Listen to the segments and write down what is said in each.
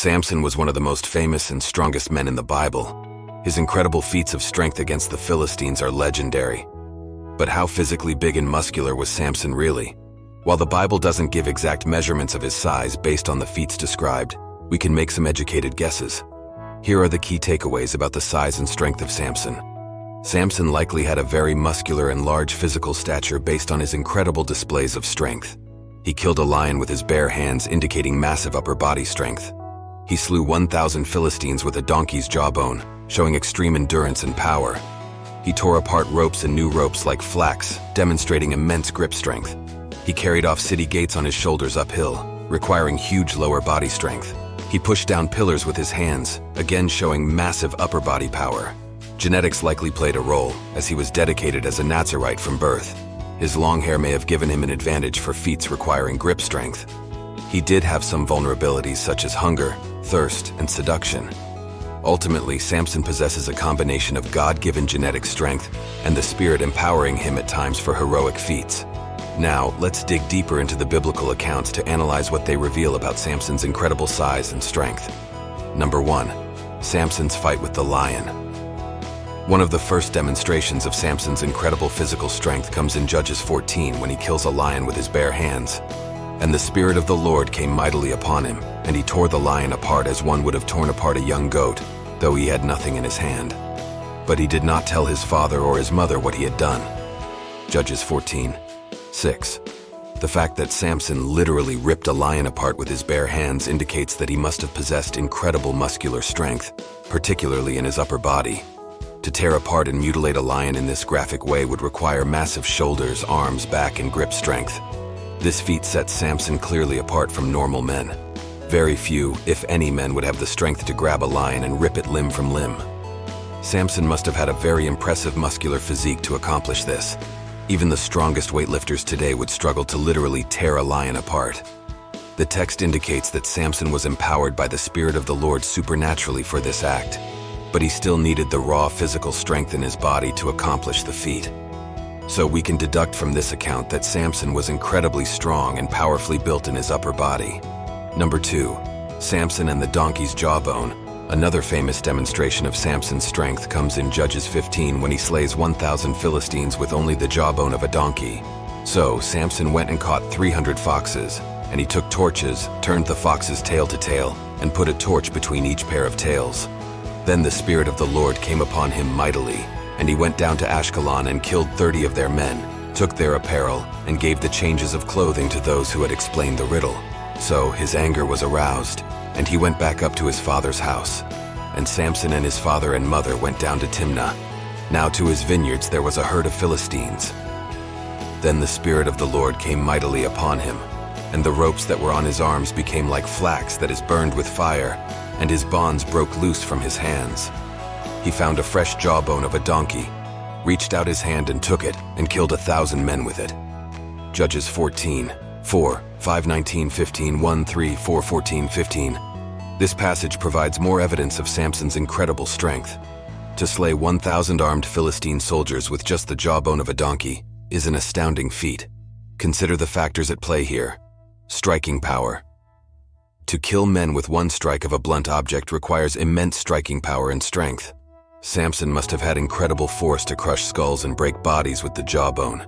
Samson was one of the most famous and strongest men in the Bible. His incredible feats of strength against the Philistines are legendary. But how physically big and muscular was Samson really? While the Bible doesn't give exact measurements of his size based on the feats described, we can make some educated guesses. Here are the key takeaways about the size and strength of Samson. Samson likely had a very muscular and large physical stature based on his incredible displays of strength. He killed a lion with his bare hands, indicating massive upper body strength. He slew 1,000 Philistines with a donkey's jawbone, showing extreme endurance and power. He tore apart ropes and new ropes like flax, demonstrating immense grip strength. He carried off city gates on his shoulders uphill, requiring huge lower body strength. He pushed down pillars with his hands, again showing massive upper body power. Genetics likely played a role, as he was dedicated as a Nazarite from birth. His long hair may have given him an advantage for feats requiring grip strength. He did have some vulnerabilities such as hunger, thirst, and seduction. Ultimately, Samson possesses a combination of God-given genetic strength and the Spirit empowering him at times for heroic feats. Now, let's dig deeper into the biblical accounts to analyze what they reveal about Samson's incredible size and strength. Number 1. Samson's fight with the lion. One of the first demonstrations of Samson's incredible physical strength comes in Judges 14 when he kills a lion with his bare hands. And the Spirit of the Lord came mightily upon him, and he tore the lion apart as one would have torn apart a young goat, though he had nothing in his hand. But he did not tell his father or his mother what he had done. Judges 14:6. The fact that Samson literally ripped a lion apart with his bare hands indicates that he must have possessed incredible muscular strength, particularly in his upper body. To tear apart and mutilate a lion in this graphic way would require massive shoulders, arms, back, and grip strength. This feat sets Samson clearly apart from normal men. Very few, if any, men would have the strength to grab a lion and rip it limb from limb. Samson must have had a very impressive muscular physique to accomplish this. Even the strongest weightlifters today would struggle to literally tear a lion apart. The text indicates that Samson was empowered by the Spirit of the Lord supernaturally for this act, but he still needed the raw physical strength in his body to accomplish the feat. So we can deduct from this account that Samson was incredibly strong and powerfully built in his upper body. Number 2. Samson and the donkey's jawbone. Another famous demonstration of Samson's strength comes in Judges 15 when he slays 1,000 Philistines with only the jawbone of a donkey. So Samson went and caught 300 foxes, and he took torches, turned the fox's tail to tail, and put a torch between each pair of tails. Then the Spirit of the Lord came upon him mightily, and he went down to Ashkelon and killed 30 of their men, took their apparel, and gave the changes of clothing to those who had explained the riddle. So his anger was aroused, and he went back up to his father's house. And Samson and his father and mother went down to Timnah. Now to his vineyards there was a herd of Philistines. Then the Spirit of the Lord came mightily upon him, and the ropes that were on his arms became like flax that is burned with fire, and his bonds broke loose from his hands. He found a fresh jawbone of a donkey, reached out his hand and took it, and killed 1,000 men with it. Judges 14:4, 5:19, 15, 1, 3, 4, 14, 15. This passage provides more evidence of Samson's incredible strength. To slay 1,000 armed Philistine soldiers with just the jawbone of a donkey is an astounding feat. Consider the factors at play here. Striking power. To kill men with one strike of a blunt object requires immense striking power and strength. Samson must have had incredible force to crush skulls and break bodies with the jawbone.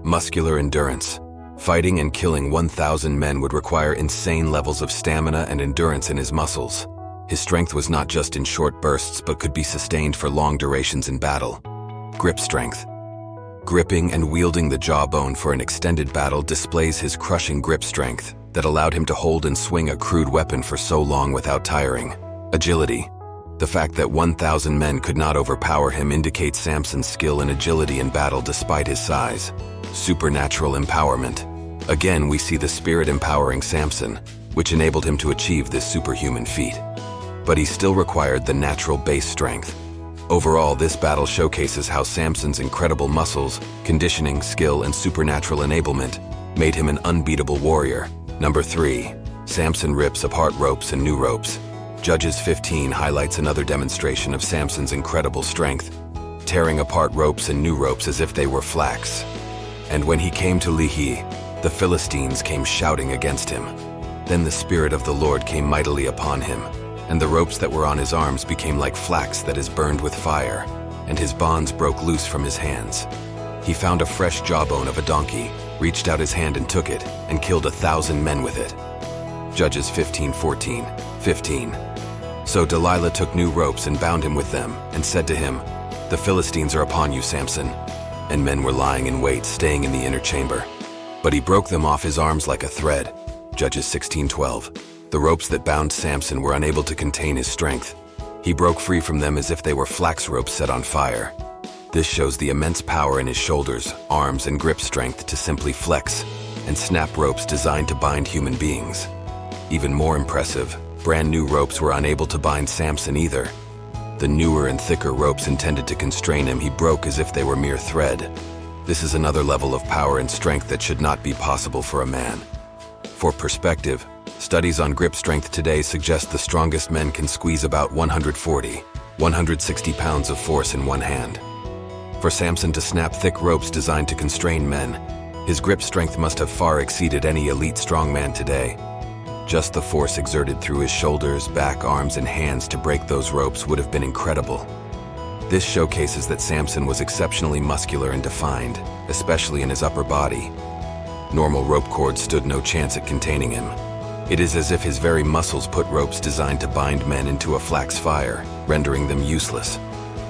Muscular endurance. Fighting and killing 1,000 men would require insane levels of stamina and endurance in his muscles. His strength was not just in short bursts but could be sustained for long durations in battle. Grip strength. Gripping and wielding the jawbone for an extended battle displays his crushing grip strength that allowed him to hold and swing a crude weapon for so long without tiring. Agility. The fact that 1,000 men could not overpower him indicates Samson's skill and agility in battle despite his size. Supernatural empowerment. Again, we see the Spirit empowering Samson, which enabled him to achieve this superhuman feat. But he still required the natural base strength. Overall, this battle showcases how Samson's incredible muscles, conditioning, skill, and supernatural enablement made him an unbeatable warrior. Number 3. Samson rips apart ropes and new ropes. Judges 15 highlights another demonstration of Samson's incredible strength, tearing apart ropes and new ropes as if they were flax. And when he came to Lehi, the Philistines came shouting against him. Then the Spirit of the Lord came mightily upon him, and the ropes that were on his arms became like flax that is burned with fire, and his bonds broke loose from his hands. He found a fresh jawbone of a donkey, reached out his hand and took it, and killed 1,000 men with it. Judges 15:14, 15. So Delilah took new ropes and bound him with them, and said to him, "The Philistines are upon you, Samson." And men were lying in wait, staying in the inner chamber. But he broke them off his arms like a thread. Judges 16:12. The ropes that bound Samson were unable to contain his strength. He broke free from them as if they were flax ropes set on fire. This shows the immense power in his shoulders, arms, and grip strength to simply flex and snap ropes designed to bind human beings. Even more impressive, brand new ropes were unable to bind Samson either. The newer and thicker ropes intended to constrain him he broke as if they were mere thread. This is another level of power and strength that should not be possible for a man. For perspective, studies on grip strength today suggest the strongest men can squeeze about 140, 160 pounds of force in one hand. For Samson to snap thick ropes designed to constrain men, his grip strength must have far exceeded any elite strongman today. Just the force exerted through his shoulders, back, arms, and hands to break those ropes would have been incredible. This showcases that Samson was exceptionally muscular and defined, especially in his upper body. Normal rope cords stood no chance at containing him. It is as if his very muscles put ropes designed to bind men into a flax fire, rendering them useless.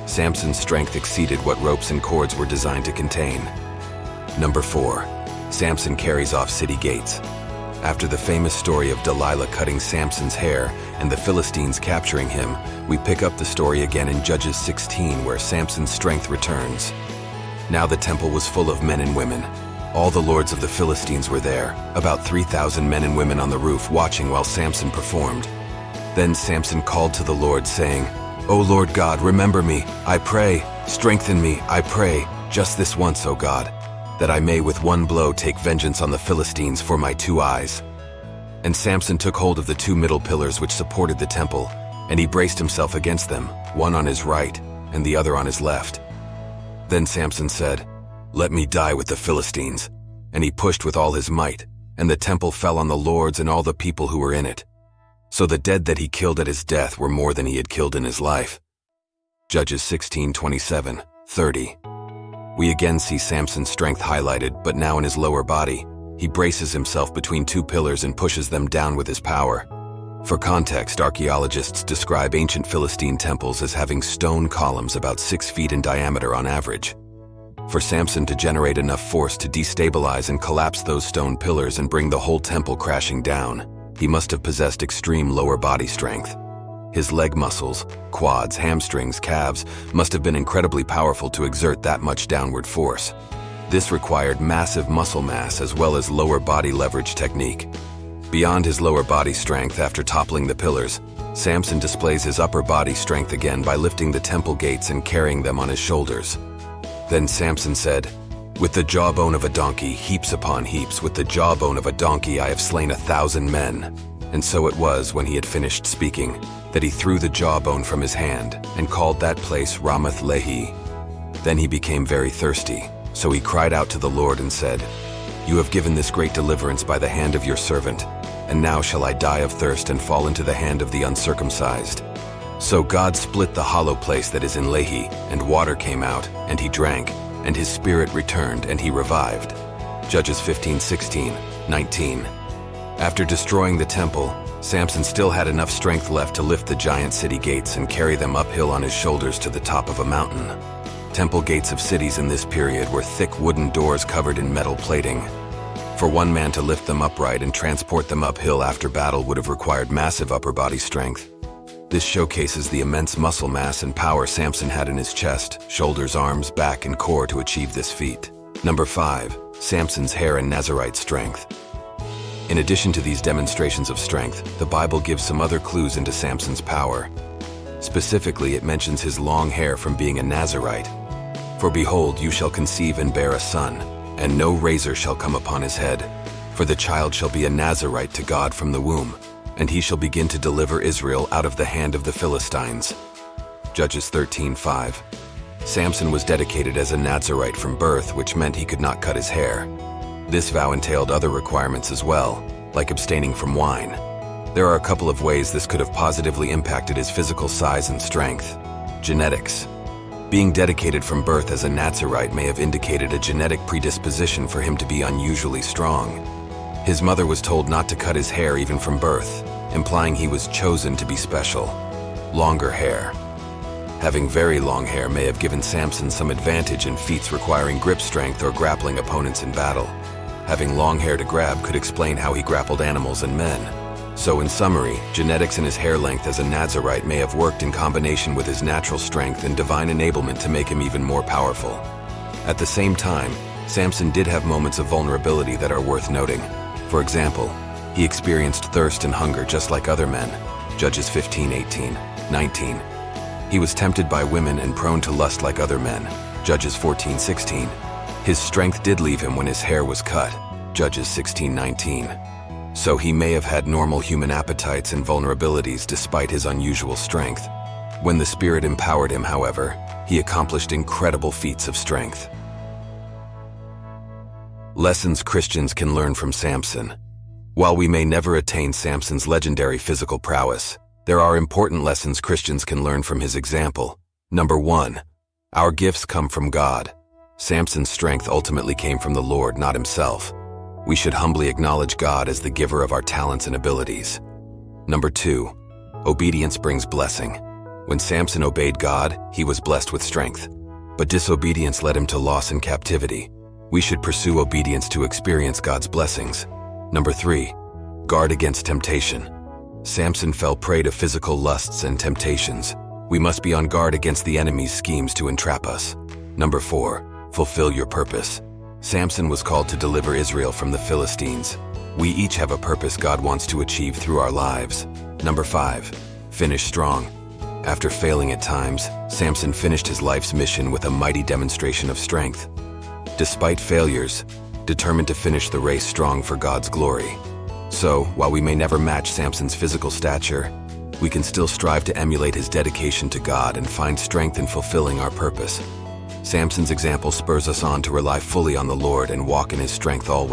Samson's strength exceeded what ropes and cords were designed to contain. Number 4. Samson carries off city gates. After the famous story of Delilah cutting Samson's hair and the Philistines capturing him, we pick up the story again in Judges 16, where Samson's strength returns. Now the temple was full of men and women. All the lords of the Philistines were there, about 3,000 men and women on the roof watching while Samson performed. Then Samson called to the Lord, saying, "O Lord God, remember me, I pray. Strengthen me, I pray, just this once, O God, that I may with one blow take vengeance on the Philistines for my 2 eyes." And Samson took hold of the 2 middle pillars which supported the temple, and he braced himself against them, one on his right and the other on his left. Then Samson said, "Let me die with the Philistines." And he pushed with all his might, and the temple fell on the lords and all the people who were in it. So the dead that he killed at his death were more than he had killed in his life. Judges 16:27, 30. We again see Samson's strength highlighted, but now in his lower body. He braces himself between 2 pillars and pushes them down with his power. For context, archaeologists describe ancient Philistine temples as having stone columns about 6 feet in diameter on average. For Samson to generate enough force to destabilize and collapse those stone pillars and bring the whole temple crashing down, he must have possessed extreme lower body strength. His leg muscles, quads, hamstrings, calves, must have been incredibly powerful to exert that much downward force. This required massive muscle mass as well as lower body leverage technique. Beyond his lower body strength after toppling the pillars, Samson displays his upper body strength again by lifting the temple gates and carrying them on his shoulders. Then Samson said, "With the jawbone of a donkey, heaps upon heaps, with the jawbone of a donkey I have slain 1,000 men." And so it was, when he had finished speaking, that he threw the jawbone from his hand and called that place Ramath Lehi. Then he became very thirsty, so he cried out to the Lord and said, "You have given this great deliverance by the hand of your servant, and now shall I die of thirst and fall into the hand of the uncircumcised." So God split the hollow place that is in Lehi, and water came out, and he drank, and his spirit returned, and he revived. Judges 15:16, 19. After destroying the temple, Samson still had enough strength left to lift the giant city gates and carry them uphill on his shoulders to the top of a mountain. Temple gates of cities in this period were thick wooden doors covered in metal plating. For one man to lift them upright and transport them uphill after battle would have required massive upper body strength. This showcases the immense muscle mass and power Samson had in his chest, shoulders, arms, back, and core to achieve this feat. Number 5. Samson's hair and Nazarite strength. In addition to these demonstrations of strength, the Bible gives some other clues into Samson's power. Specifically, it mentions his long hair from being a Nazarite. "For behold, you shall conceive and bear a son, and no razor shall come upon his head. For the child shall be a Nazarite to God from the womb, and he shall begin to deliver Israel out of the hand of the Philistines." Judges 13:5. Samson was dedicated as a Nazarite from birth, which meant he could not cut his hair. This vow entailed other requirements as well, like abstaining from wine. There are a couple of ways this could have positively impacted his physical size and strength. Genetics. Being dedicated from birth as a Nazarite may have indicated a genetic predisposition for him to be unusually strong. His mother was told not to cut his hair even from birth, implying he was chosen to be special. Longer hair. Having very long hair may have given Samson some advantage in feats requiring grip strength or grappling opponents in battle. Having long hair to grab could explain how he grappled animals and men. So in summary, genetics and his hair length as a Nazarite may have worked in combination with his natural strength and divine enablement to make him even more powerful. At the same time, Samson did have moments of vulnerability that are worth noting. For example, he experienced thirst and hunger just like other men. Judges 15:18, 19. He was tempted by women and prone to lust like other men. Judges 14:16. His strength did leave him when his hair was cut. Judges 16:19. So he may have had normal human appetites and vulnerabilities despite his unusual strength. When the Spirit empowered him, however, he accomplished incredible feats of strength. Lessons Christians can learn from Samson. While we may never attain Samson's legendary physical prowess, there are important lessons Christians can learn from his example. Number 1. Our gifts come from God. Samson's strength ultimately came from the Lord, not himself. We should humbly acknowledge God as the giver of our talents and abilities. Number 2. Obedience brings blessing. When Samson obeyed God, he was blessed with strength. But disobedience led him to loss and captivity. We should pursue obedience to experience God's blessings. Number 3. Guard against temptation. Samson fell prey to physical lusts and temptations. We must be on guard against the enemy's schemes to entrap us. Number 4. Fulfill your purpose. Samson was called to deliver Israel from the Philistines. We each have a purpose God wants to achieve through our lives. Number 5. Finish strong. After failing at times, Samson finished his life's mission with a mighty demonstration of strength. Despite failures, determined to finish the race strong for God's glory. So, while we may never match Samson's physical stature, we can still strive to emulate his dedication to God and find strength in fulfilling our purpose. Samson's example spurs us on to rely fully on the Lord and walk in his strength always.